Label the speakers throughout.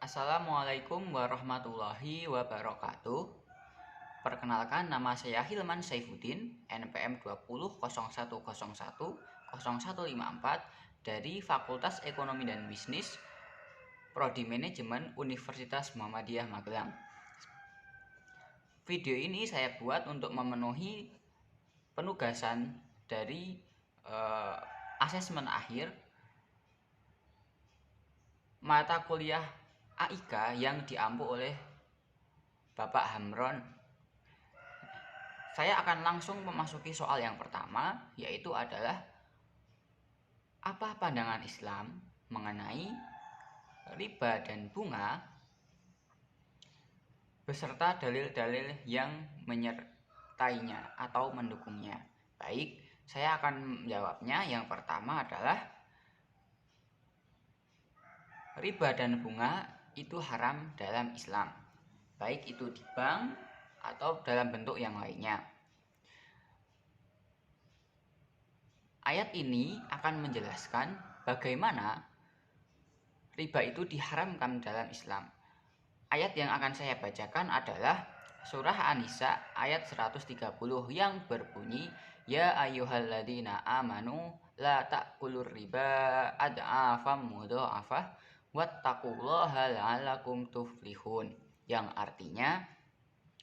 Speaker 1: Assalamualaikum warahmatullahi wabarakatuh. Perkenalkan, nama saya Hilman Saifuddin, NPM 2001010154 dari Fakultas Ekonomi dan Bisnis, Prodi Manajemen Universitas Muhammadiyah Magelang. Video ini saya buat untuk memenuhi penugasan dari asesmen akhir mata kuliah AIK yang diampu oleh Bapak Hamron. Saya akan langsung memasuki soal yang pertama, yaitu adalah apa pandangan Islam mengenai riba dan bunga beserta dalil-dalil yang menyertainya atau mendukungnya. Baik, saya akan menjawabnya. Yang pertama adalah riba dan bunga itu haram dalam Islam, baik itu di bank atau dalam bentuk yang lainnya. Ayat ini akan menjelaskan bagaimana riba itu diharamkan dalam Islam. Ayat yang akan saya bacakan adalah surah An-Nisa ayat 130 yang berbunyi, Ya ayyuhalladzina amanu la ta'kulur riba ad'afam mudha'afah wattaqullaha la'allakum tuflihun, yang artinya,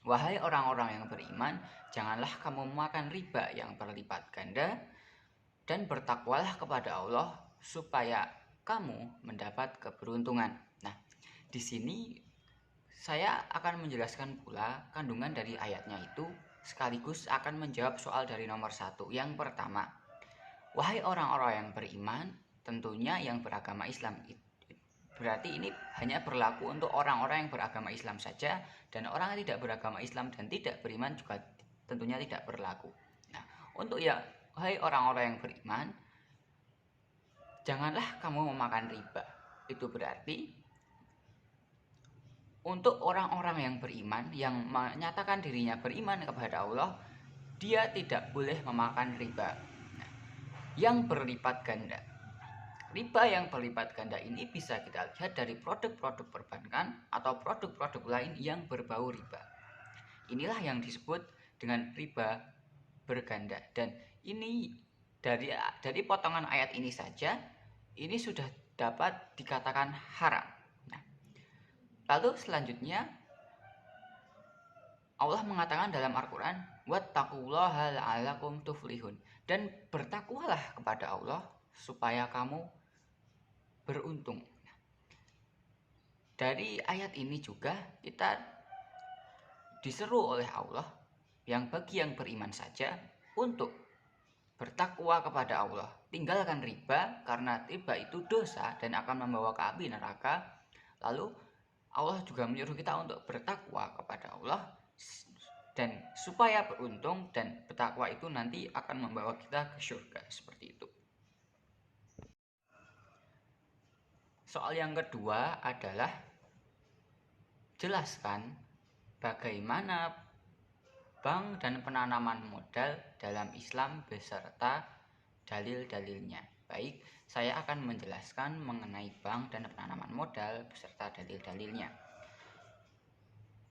Speaker 1: wahai orang-orang yang beriman, janganlah kamu makan riba yang berlipat ganda dan bertakwalah kepada Allah supaya kamu mendapat keberuntungan. Nah, di sini saya akan menjelaskan pula kandungan dari ayatnya itu, sekaligus akan menjawab soal dari nomor 1. Yang pertama, wahai orang-orang yang beriman, tentunya yang beragama Islam. Berarti ini hanya berlaku untuk orang-orang yang beragama Islam saja, dan orang yang tidak beragama Islam dan tidak beriman juga tentunya tidak berlaku. Nah, untuk ya, wahai orang-orang yang beriman, janganlah kamu memakan riba. Itu berarti untuk orang-orang yang beriman, yang menyatakan dirinya beriman kepada Allah, dia tidak boleh memakan riba yang berlipat ganda. Riba yang berlipat ganda ini bisa kita lihat dari produk-produk perbankan atau produk-produk lain yang berbau riba. Inilah yang disebut dengan riba berganda, dan ini dari potongan ayat ini saja ini sudah dapat dikatakan haram. Lalu selanjutnya Allah mengatakan dalam Al-Quran, wattaqullaha la'allakum tuflihun, dan bertakwalah kepada Allah supaya kamu beruntung. Dari ayat ini juga kita diseru oleh Allah yang bagi yang beriman saja untuk bertakwa kepada Allah, tinggalkan riba karena riba itu dosa dan akan membawa ke api neraka. Lalu Allah juga menyuruh kita untuk bertakwa kepada Allah dan supaya beruntung, dan bertakwa itu nanti akan membawa kita ke surga, seperti itu. Soal yang kedua adalah jelaskan bagaimana bank dan penanaman modal dalam Islam beserta dalil-dalilnya. Baik, saya akan menjelaskan mengenai bank dan penanaman modal beserta dalil-dalilnya.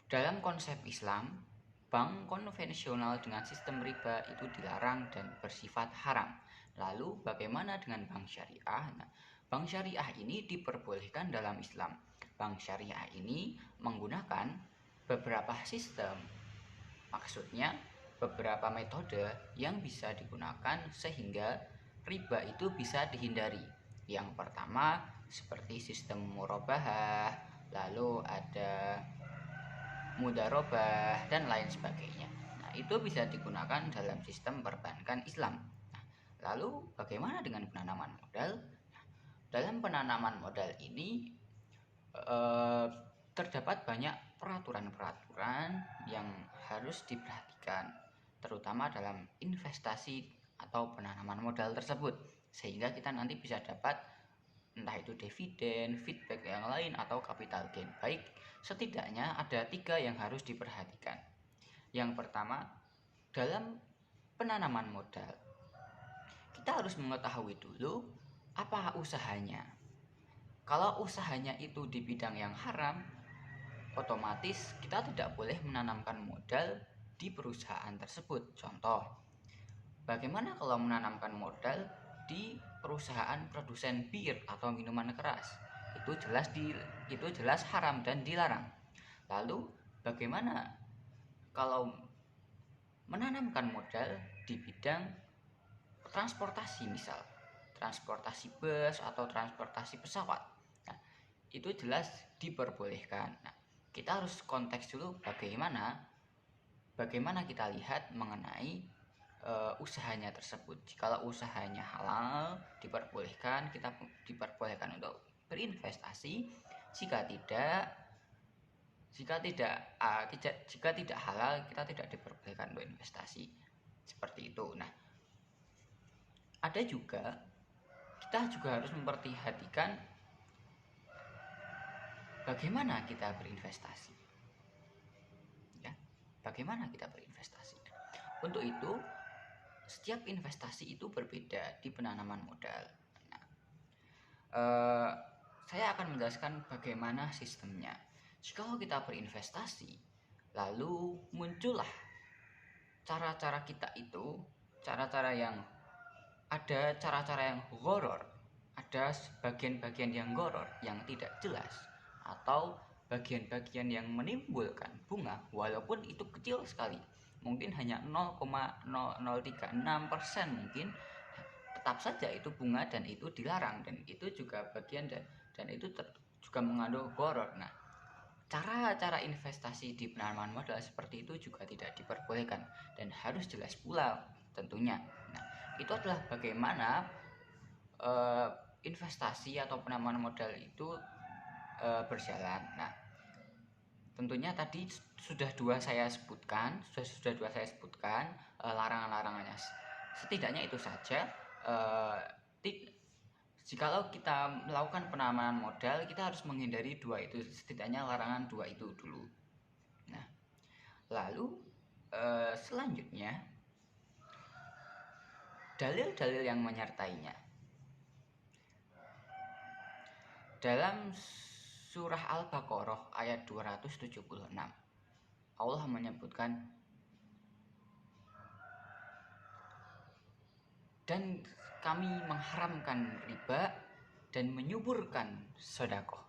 Speaker 1: Dalam konsep Islam, bank konvensional dengan sistem riba itu dilarang dan bersifat haram. Lalu bagaimana dengan bank syariah? Nah, bank syariah ini diperbolehkan dalam Islam. Bank syariah ini menggunakan beberapa sistem, maksudnya beberapa metode yang bisa digunakan sehingga riba itu bisa dihindari. Yang pertama seperti sistem murabahah, lalu ada mudarobah dan lain sebagainya. Nah, itu bisa digunakan dalam sistem perbankan Islam. Nah, lalu bagaimana dengan penanaman modal? Nah, dalam penanaman modal ini terdapat banyak peraturan-peraturan yang harus diperhatikan, terutama dalam investasi atau penanaman modal tersebut, sehingga kita nanti bisa dapat entah itu dividen, feedback yang lain, atau capital gain. Baik, setidaknya ada 3 yang harus diperhatikan. Yang pertama, dalam penanaman modal kita harus mengetahui dulu apa usahanya. Kalau usahanya itu di bidang yang haram, otomatis kita tidak boleh menanamkan modal di perusahaan tersebut. Contoh, bagaimana kalau menanamkan modal di perusahaan produsen bir atau minuman keras? Itu jelas haram dan dilarang. Lalu bagaimana kalau menanamkan modal di bidang transportasi, misal transportasi bus atau transportasi pesawat? Nah, itu jelas diperbolehkan. Nah, kita harus konteks dulu bagaimana kita lihat mengenai usahanya tersebut. Jikalau usahanya halal, kita diperbolehkan untuk berinvestasi. Jika tidak jika tidak halal, kita tidak diperbolehkan untuk investasi. Seperti itu. Nah, ada juga kita juga harus memperhatikan bagaimana kita berinvestasi. Ya, bagaimana kita berinvestasi. Untuk itu, setiap investasi itu berbeda di penanaman modal. Nah, saya akan menjelaskan bagaimana sistemnya. Jika kita berinvestasi, lalu muncullah cara-cara kita itu, cara-cara yang horor, ada bagian-bagian yang horor yang tidak jelas, atau bagian-bagian yang menimbulkan bunga walaupun itu kecil sekali, mungkin hanya 0,0036% mungkin, tetap saja itu bunga dan itu dilarang, dan itu juga bagian dan itu juga mengandung horor. Nah, cara-cara investasi di penanaman modal seperti itu juga tidak diperbolehkan dan harus jelas pula tentunya. Nah, itu adalah bagaimana investasi atau penanaman modal itu berjalan. Nah, tentunya tadi sudah dua saya sebutkan larangan-larangannya. Setidaknya itu saja. Jikalau kita melakukan penanaman modal, kita harus menghindari dua itu, setidaknya larangan dua itu dulu. Nah, lalu selanjutnya dalil-dalil yang menyertainya. Dalam surah Al-Baqarah ayat 276, Allah menyebutkan, dan kami mengharamkan riba dan menyuburkan sedekah.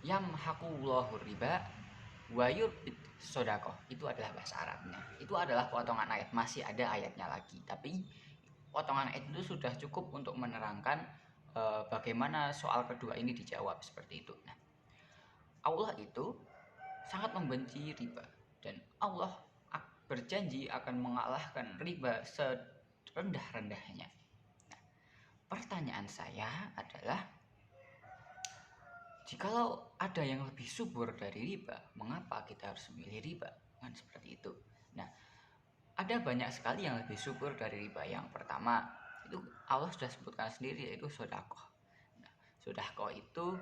Speaker 1: Yamhaqullahu riba wa yurbit sedekah. Itu adalah bahasa Arabnya. Itu adalah potongan ayat, masih ada ayatnya lagi, tapi potongan ayat itu sudah cukup untuk menerangkan bagaimana soal kedua ini dijawab seperti itu. Nah, Allah itu sangat membenci riba dan Allah berjanji akan mengalahkan riba serendah-rendahnya. Nah, pertanyaan saya adalah, jikalau ada yang lebih subur dari riba, mengapa kita harus memilih riba? Kan seperti itu. Nah, ada banyak sekali yang lebih subur dari riba. Yang pertama, itu Allah sudah sebutkan sendiri, yaitu sedekah. Nah, sedekah itu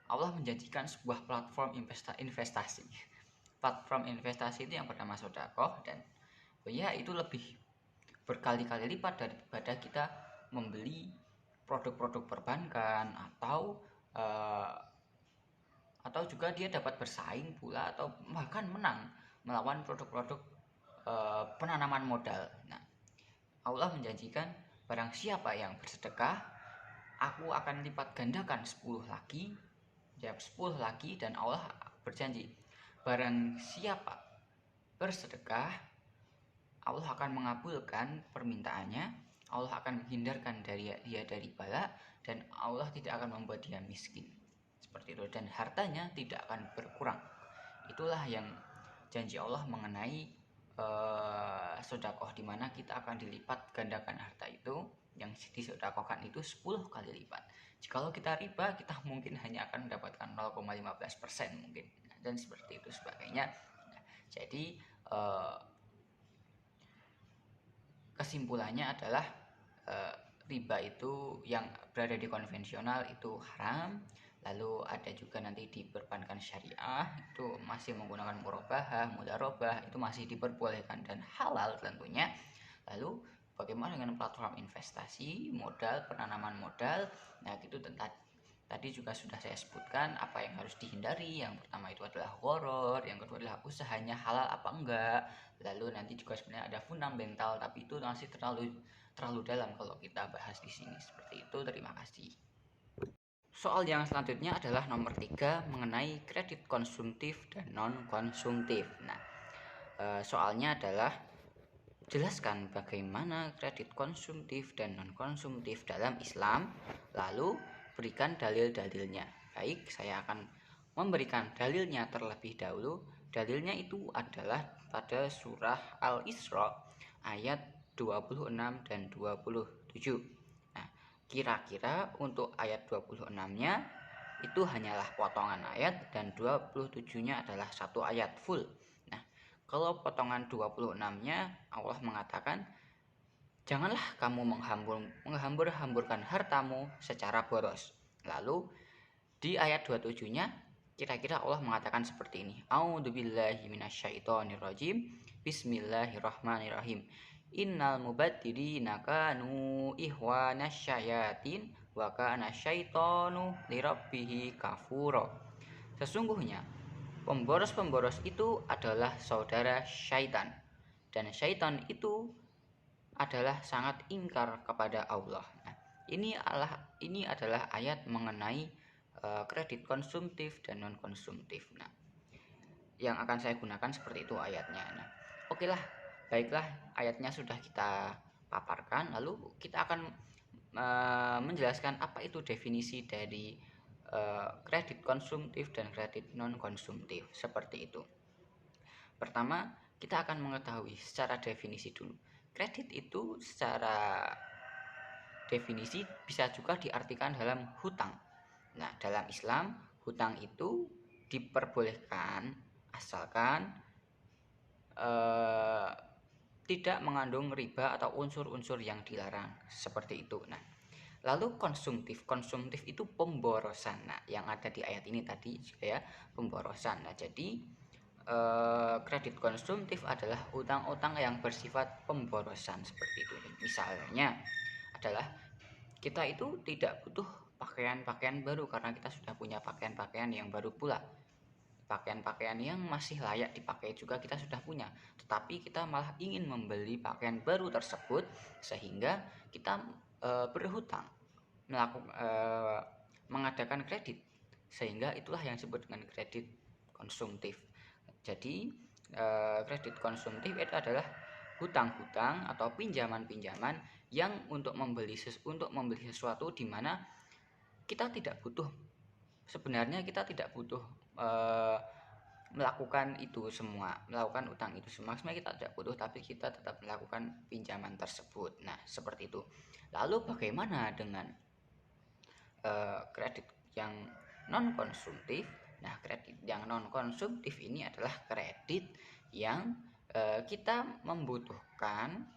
Speaker 1: Allah menjanjikan sebuah platform investasi. Platform investasi itu yang pertama sedekah, dan ya itu lebih berkali-kali lipat daripada kita membeli produk-produk perbankan, atau juga dia dapat bersaing pula atau bahkan menang melawan produk-produk penanaman modal. Nah, Allah menjanjikan, barang siapa yang bersedekah, aku akan lipat gandakan 10 lagi, dan Allah berjanji, barang siapa bersedekah, Allah akan mengabulkan permintaannya, Allah akan menghindarkan dia dari bala, dan Allah tidak akan membuat dia miskin. Seperti itu, dan hartanya tidak akan berkurang. Itulah yang janji Allah mengenai sedekah, di mana kita akan dilipat gandakan harta itu, yang disedekahkan itu 10 kali lipat. Jikalau kita riba, kita mungkin hanya akan mendapatkan 0,15% mungkin, dan seperti itu sebagainya. Jadi kesimpulannya adalah riba itu yang berada di konvensional itu haram. Lalu ada juga nanti di perbankan syariah itu masih menggunakan murabahah, mudarobah, itu masih diperbolehkan dan halal tentunya. Lalu bagaimana dengan platform investasi, modal, penanaman modal. Nah, gitu tadi juga sudah saya sebutkan apa yang harus dihindari. Yang pertama itu adalah horor, yang kedua adalah usahanya halal apa enggak. Lalu nanti juga sebenarnya ada fundamental, tapi itu masih terlalu dalam kalau kita bahas di sini. Seperti itu. Terima kasih. Soal yang selanjutnya adalah nomor 3 mengenai kredit konsumtif dan non konsumtif. Nah, soalnya adalah jelaskan bagaimana kredit konsumtif dan non konsumtif dalam Islam, lalu berikan dalil-dalilnya. Baik, saya akan memberikan dalilnya terlebih dahulu. Dalilnya itu adalah pada surah Al-Isra ayat 26 dan 27. Nah, kira-kira untuk ayat 26-nya itu hanyalah potongan ayat dan 27-nya adalah satu ayat full. Nah, kalau potongan 26-nya Allah mengatakan, janganlah kamu menghambur-hamburkan hartamu secara boros. Lalu di ayat 27-nya kira-kira Allah mengatakan seperti ini. A'udzubillahi minasyaitonirrajim. Bismillahirrahmanirrahim. Innal mubadzirina kanu ihwanasyayatin wa kana syaitanu lirabbihi kafura. Sesungguhnya pemboros-pemboros itu adalah saudara syaitan, dan syaitan itu adalah sangat ingkar kepada Allah. Nah, ini adalah ayat mengenai kredit konsumtif dan non konsumtif. Nah, yang akan saya gunakan seperti itu ayatnya. Nah, oke lah, baiklah, ayatnya sudah kita paparkan, lalu kita akan menjelaskan apa itu definisi dari kredit konsumtif dan kredit non konsumtif seperti itu. Pertama, kita akan mengetahui secara definisi dulu. Kredit itu secara definisi bisa juga diartikan dalam hutang. Nah, dalam Islam, hutang itu diperbolehkan asalkan tidak mengandung riba atau unsur-unsur yang dilarang, seperti itu. Nah, lalu konsumtif itu pemborosan. Nah, yang ada di ayat ini tadi juga ya, pemborosan. Nah, jadi kredit konsumtif adalah utang-utang yang bersifat pemborosan seperti itu. Misalnya adalah kita itu tidak butuh pakaian-pakaian baru karena kita sudah punya pakaian-pakaian yang baru pula. Pakaian-pakaian yang masih layak dipakai juga kita sudah punya, tetapi kita malah ingin membeli pakaian baru tersebut sehingga kita berhutang, mengadakan kredit, sehingga itulah yang disebut dengan kredit konsumtif. Jadi kredit konsumtif itu adalah hutang-hutang atau pinjaman-pinjaman yang untuk membeli sesuatu di mana kita tidak butuh. Sebenarnya kita tidak butuh melakukan itu semua, melakukan utang itu semua. Sebenarnya kita tidak butuh, tapi kita tetap melakukan pinjaman tersebut. Nah, seperti itu. Lalu bagaimana dengan kredit yang non konsumtif? Nah, kredit yang non konsumtif ini adalah kredit yang kita membutuhkan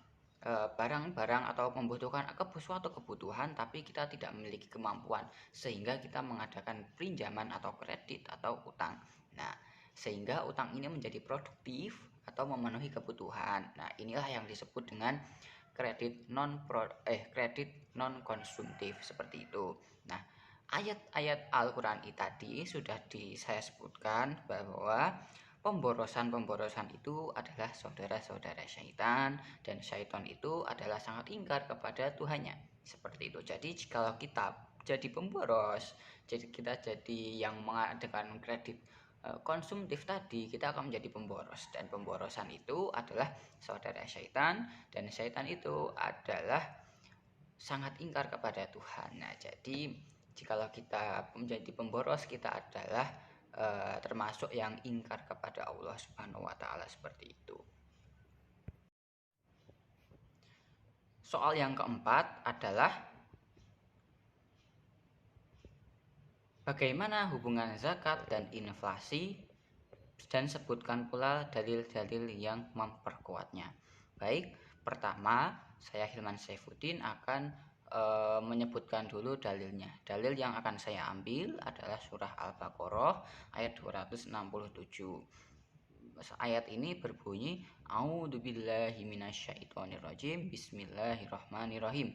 Speaker 1: barang-barang atau membutuhkan suatu kebutuhan, tapi kita tidak memiliki kemampuan sehingga kita mengadakan pinjaman atau kredit atau utang. Nah, sehingga utang ini menjadi produktif atau memenuhi kebutuhan. Nah, inilah yang disebut dengan kredit non konsumtif seperti itu. Nah, ayat-ayat Al-Qur'an tadi sudah saya sebutkan bahwa pemborosan itu adalah saudara-saudara syaitan, dan syaitan itu adalah sangat ingkar kepada Tuhannya. Seperti itu. Jadi jikalau kita jadi pemboros, jadi kita jadi yang mengadakan kredit konsumtif tadi, kita akan menjadi pemboros, dan pemborosan itu adalah saudara syaitan, dan syaitan itu adalah sangat ingkar kepada Tuhan. Nah, jadi jikalau kita menjadi pemboros, kita adalah termasuk yang ingkar kepada Allah Subhanahu wa taala, seperti itu. Soal yang keempat adalah bagaimana hubungan zakat dan inflasi, dan sebutkan pula dalil-dalil yang memperkuatnya. Baik, pertama saya Hilman Saifuddin akan menyebutkan dulu dalilnya. Dalil yang akan saya ambil adalah surah Al-Baqarah ayat 267. Ayat ini berbunyi A'udzubillahi minasyaitonirrajim. Bismillahirrahmanirrahim.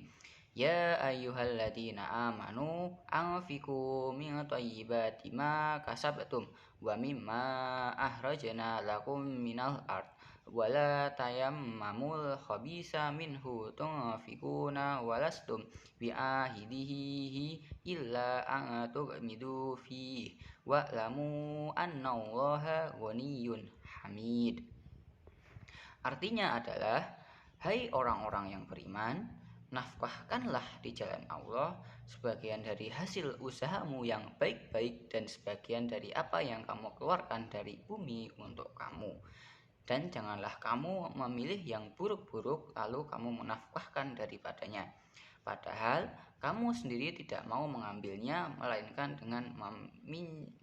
Speaker 1: Ya ayyuhalladzina amanu anfiqu min thayyibati ma kasabtum wa mimma akhrajna lakum minal ard wala tayammamul khabisa minhu tunfiquna walastum biahidihi illa an tughmidu fihi wa'lamu annallaha ghaniyyun hamid. Artinya adalah, hai orang-orang yang beriman, nafkahkanlah di jalan Allah sebagian dari hasil usahamu yang baik-baik dan sebagian dari apa yang kamu keluarkan dari bumi untuk kamu. Dan janganlah kamu memilih yang buruk-buruk lalu kamu menafkahkan daripadanya. Padahal kamu sendiri tidak mau mengambilnya, melainkan dengan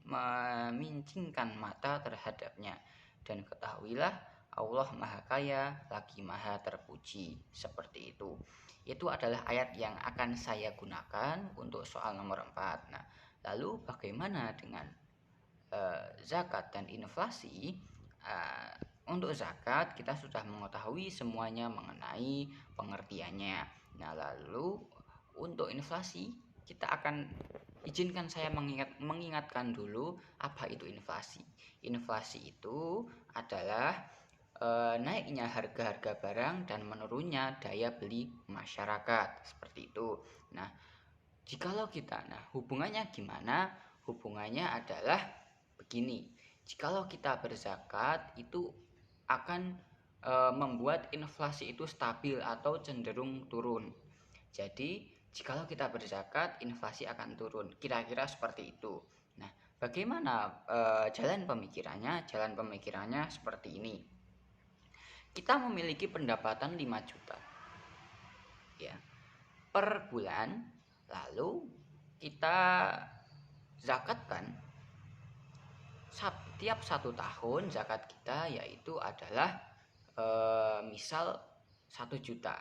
Speaker 1: memincingkan mata terhadapnya. Dan ketahuilah Allah Maha Kaya lagi Maha Terpuji. Seperti itu. Itu adalah ayat yang akan saya gunakan untuk soal nomor 4. Nah, lalu bagaimana dengan zakat dan inflasi? Untuk zakat kita sudah mengetahui semuanya mengenai pengertiannya. Nah, lalu untuk inflasi kita akan izinkan saya mengingatkan dulu apa itu inflasi. Inflasi itu adalah naiknya harga-harga barang dan menurunnya daya beli masyarakat, seperti itu. Nah, hubungannya gimana? Hubungannya adalah begini. Jikalau kita berzakat itu akan membuat inflasi itu stabil atau cenderung turun. Jadi, jikalau kita berzakat, inflasi akan turun. Kira-kira seperti itu. Nah, bagaimana jalan pemikirannya? Jalan pemikirannya seperti ini. Kita memiliki pendapatan 5 juta. Ya. Per bulan, lalu kita zakatkan setiap 1 tahun. Zakat kita yaitu adalah misal 1 juta.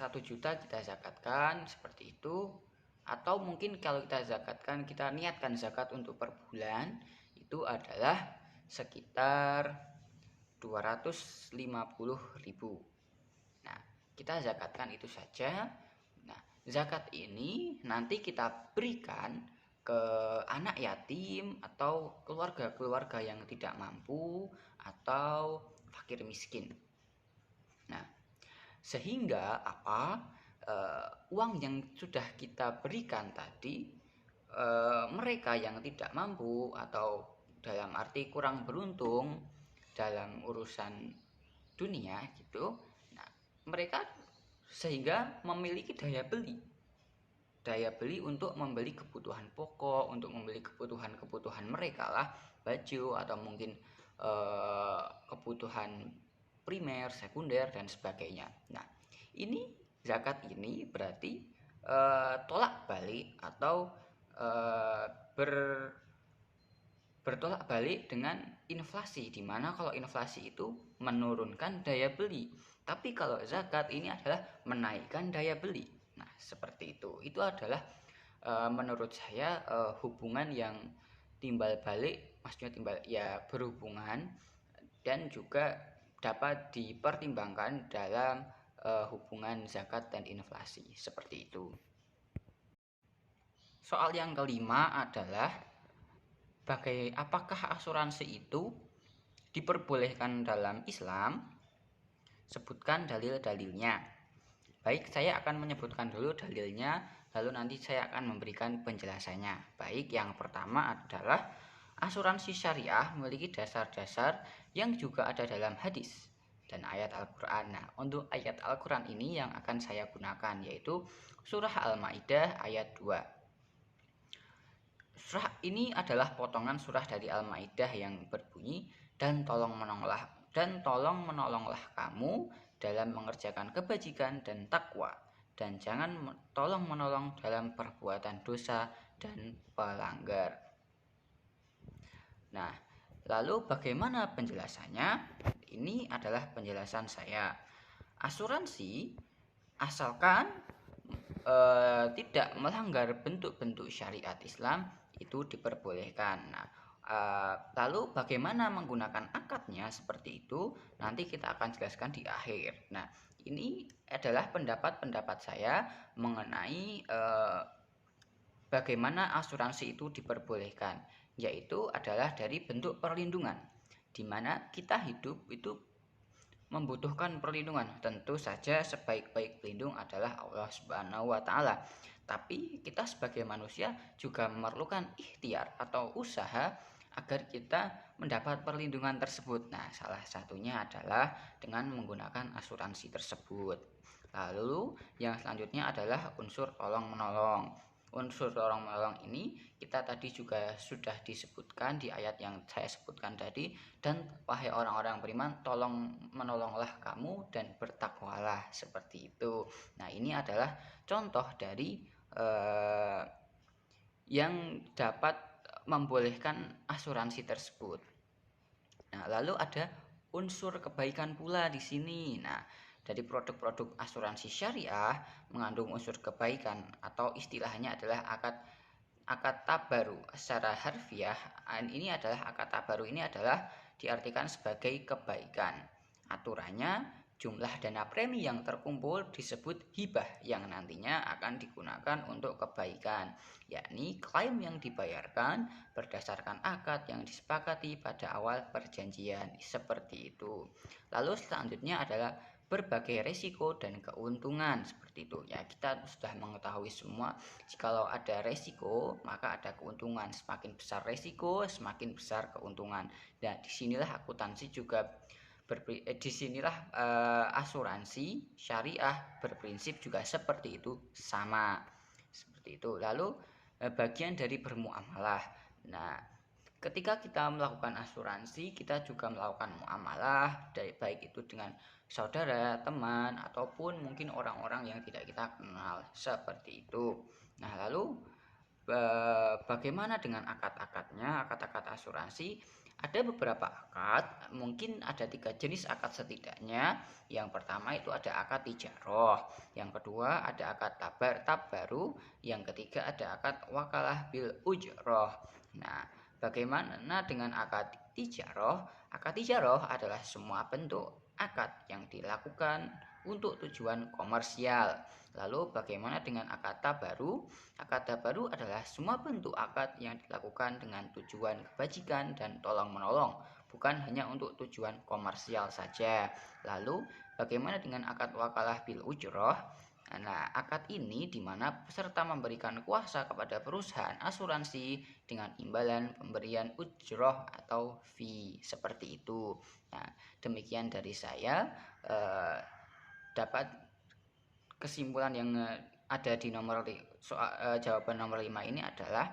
Speaker 1: 1 juta kita zakatkan seperti itu. Atau mungkin kalau kita zakatkan, kita niatkan zakat untuk per bulan, itu adalah sekitar 250.000. Nah, kita zakatkan itu saja. Nah, zakat ini nanti kita berikan ke anak yatim atau keluarga-keluarga yang tidak mampu atau fakir miskin. Nah, sehingga uang yang sudah kita berikan tadi, mereka yang tidak mampu atau dalam arti kurang beruntung dalam urusan dunia gitu, nah, mereka sehingga memiliki daya beli untuk membeli kebutuhan pokok, untuk membeli kebutuhan mereka lah, baju atau mungkin kebutuhan primer, sekunder dan sebagainya. Nah, ini zakat ini berarti tolak balik atau bertolak balik dengan inflasi, di mana kalau inflasi itu menurunkan daya beli, tapi kalau zakat ini adalah menaikkan daya beli. Nah, seperti itu. Itu adalah menurut saya hubungan yang timbal balik, maksudnya berhubungan dan juga dapat dipertimbangkan dalam hubungan zakat dan inflasi, seperti itu. Soal yang kelima adalah apakah asuransi itu diperbolehkan dalam Islam? Sebutkan dalil-dalilnya. Baik, saya akan menyebutkan dulu dalilnya, lalu nanti saya akan memberikan penjelasannya. Baik, yang pertama adalah asuransi syariah memiliki dasar-dasar yang juga ada dalam hadis dan ayat Al-Quran. Nah, untuk ayat Al-Quran ini yang akan saya gunakan yaitu surah Al-Maidah ayat 2. Surah ini adalah potongan surah dari Al-Maidah yang berbunyi, dan tolong menolonglah kamu dalam mengerjakan kebajikan dan takwa, dan jangan tolong menolong dalam perbuatan dosa dan pelanggar. Nah, lalu bagaimana penjelasannya? Ini adalah penjelasan saya. Asuransi asalkan tidak melanggar bentuk-bentuk syariat Islam itu diperbolehkan. Nah, Lalu bagaimana menggunakan akadnya seperti itu nanti kita akan jelaskan di akhir. Nah, ini adalah pendapat-pendapat saya mengenai bagaimana asuransi itu diperbolehkan, yaitu adalah dari bentuk perlindungan, di mana kita hidup itu membutuhkan perlindungan. Tentu saja sebaik-baik pelindung adalah Allah Subhanahu wa taala. Tapi kita sebagai manusia juga memerlukan ikhtiar atau usaha agar kita mendapat perlindungan tersebut. Nah, salah satunya adalah dengan menggunakan asuransi tersebut. Lalu yang selanjutnya adalah unsur tolong menolong. Unsur tolong menolong ini kita tadi juga sudah disebutkan di ayat yang saya sebutkan tadi, dan wahai orang-orang beriman, tolong menolonglah kamu dan bertakwalah, seperti itu. Nah, ini adalah contoh dari yang dapat membolehkan asuransi tersebut. Nah, lalu ada unsur kebaikan pula di sini. Nah, dari produk-produk asuransi syariah mengandung unsur kebaikan atau istilahnya adalah akad tabaru. Secara harfiah ini adalah akad tabaru ini adalah diartikan sebagai kebaikan. Aturannya, jumlah dana premi yang terkumpul disebut hibah yang nantinya akan digunakan untuk kebaikan, yakni klaim yang dibayarkan berdasarkan akad yang disepakati pada awal perjanjian, seperti itu. Lalu selanjutnya adalah berbagai resiko dan keuntungan, seperti itu ya. Kita sudah mengetahui semua, jikalau ada resiko maka ada keuntungan. Semakin besar resiko, semakin besar keuntungan. Dan disinilah akuntansi juga disinilah asuransi syariah berprinsip juga seperti itu, sama seperti itu. Lalu bagian dari bermuamalah. Nah, ketika kita melakukan asuransi, kita juga melakukan muamalah, baik itu dengan saudara, teman, ataupun mungkin orang-orang yang tidak kita kenal, seperti itu. Nah, lalu bagaimana dengan akad-akadnya, akad-akad asuransi? Ada beberapa akad, mungkin ada 3 jenis akad setidaknya. Yang pertama itu ada akad ijaroh, yang kedua ada akad tabaru, yang ketiga ada akad wakalah bil ujroh. Nah, bagaimana dengan akad ijaroh? Akad ijaroh adalah semua bentuk akad yang dilakukan untuk tujuan komersial. Lalu bagaimana dengan akad tabaru? Akad tabaru adalah semua bentuk akad yang dilakukan dengan tujuan kebajikan dan tolong menolong, bukan hanya untuk tujuan komersial saja. Lalu bagaimana dengan akad wakalah bil ujroh? Nah, akad ini di mana peserta memberikan kuasa kepada perusahaan asuransi dengan imbalan pemberian ujroh atau fee, seperti itu. Nah, demikian dari saya. Dapat kesimpulan yang ada di jawaban nomor 5 ini adalah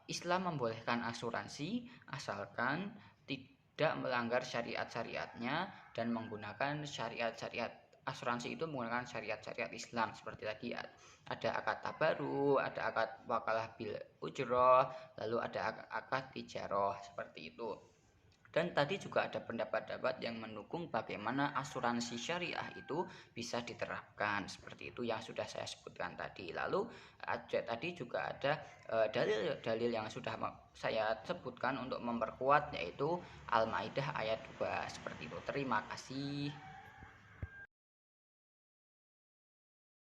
Speaker 1: Islam membolehkan asuransi asalkan tidak melanggar syariat-syariatnya dan menggunakan syariat-syariat. Asuransi itu menggunakan syariat-syariat Islam, seperti tadi ada akad tabaru, ada akad wakalah bil ujroh, lalu ada akad tijaroh, seperti itu. Dan tadi juga ada pendapat-pendapat yang mendukung bagaimana asuransi syariah itu bisa diterapkan, seperti itu yang sudah saya sebutkan tadi. Lalu tadi juga ada dalil-dalil yang sudah saya sebutkan untuk memperkuat, yaitu Al-Maidah ayat 2, seperti itu. Terima kasih.